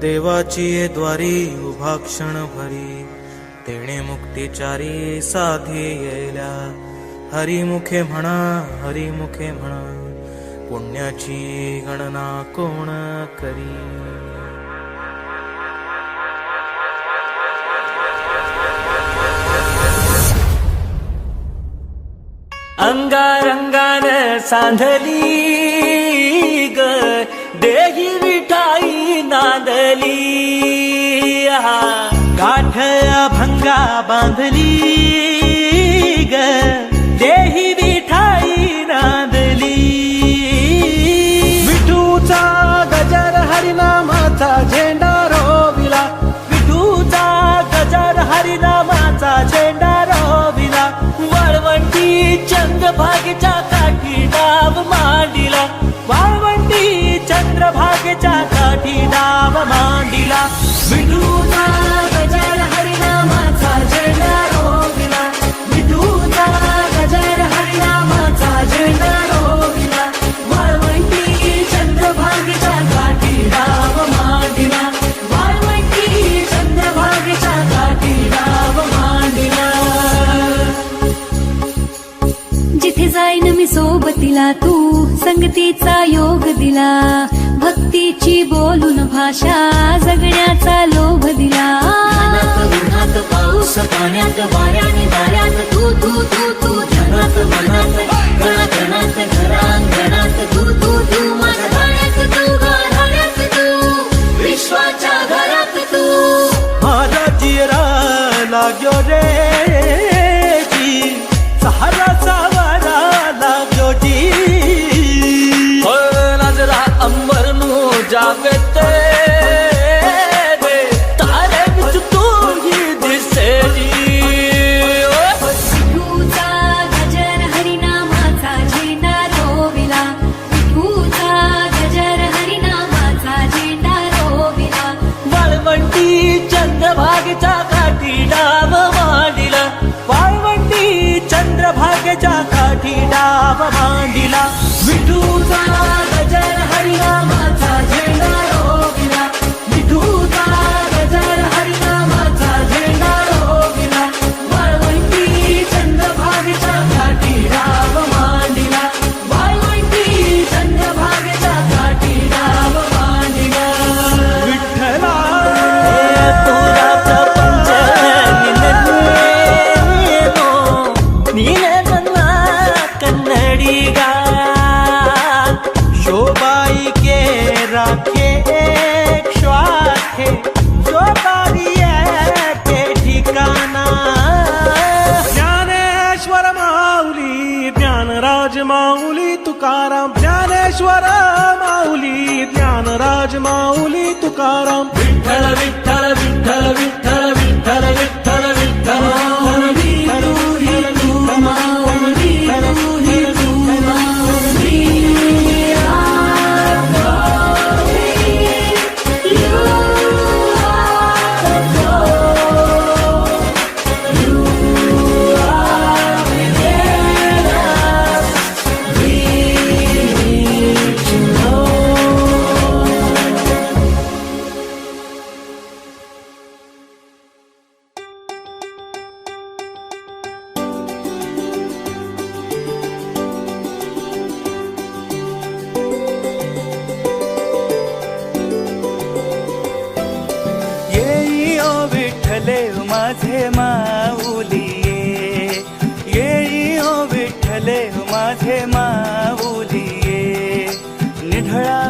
देवाची द्वारी उभा क्षण भरी, तेणे मुक्तिचारी साधी येल्या. हरिमुखे म्हणा, हरिमुखे म्हणा, पुण्याची गणना कोण करी. अंगारंगान सांधली ग देही विठाई नांदली. गाठया भंगा बांधली ग देही विठाई नांदली. विठूचा गजर हरिनामाचा झेंडा रोविला. विठूचा गजर हरिनामाचा झेंडा रोविला. वाळवंटी चंद्रभागेच्या काठी डाव मांडिला. वाळवंटी चंद्रभागेच्या काठी डाव मांडिला. विठूचा गजर हरिनामाचा झेंडा रोविला. विठूचा गजर हरिनामाचा झेंडा रोविला. वाळवंटी चंद्रभागेच्या काठी डाव मांडिला. वाळवंटी चंद्रभागेच्या काठी डाव मांडिला. जिथे जाईन मी सोबतीला तू संगतीचा योग दिला. भक्तीची बोलून भाषा जगण्याचा लोभ दिला. उन्हात पाऊस पाण्यात वाऱ्याने वाऱ्यात तू तू तू तू जनात मनात कणाकणात घरांगणात तू तू तू माझ्या गाण्यात तू गाण्यात तू विश्वाच्या घरात तू. माझा जिरा लाग्यो रे जी, सहारा सावरा लाग्यो जी. नजरा अंबर नु जागते तारे विच तू ही दिसे जी. विठूचा गजर हरिनामाचा झेंडा रोविला. विठूचा गजर हरिनामाचा झेंडा रोविला. वाळवंटी चंद्रभागेच्या काठी डाव मांडिला. वाळवंटी चंद्रभागेच्या काठी डाव मांडिला. विठूचा गजर हरिनामाचा झेंडा रोविला. विठूचा गजर हरिनामाचा झेंडा रोविला. वाळवंटी चंद्रभागेच्या काठी डाव मांडिला. वाळवंटी चंद्रभागेच्या काठी डाव मांडिला. विठ्ठला तुझा प्रपंच ನೀನೆ ನನ್ನ ಕನ್ನಡಿಗ. शोभाई के राखे एक श्वास है, शोभाई के ठिकाणा. ज्ञानेश्वर माऊली ज्ञानराज माऊली तुकाराम. ज्ञानेश्वर माऊली ज्ञानराज माऊली तुकाराम. विठ्ठल विठ्ठल विठ्ठल विठ्ठल विठ्ठल विठ्ठल विठ्ठल माऊली तू ही तू माऊली तू ही तू माऊली. माझे माऊली येई ओ विठ्ठले माझे माऊली. निढळा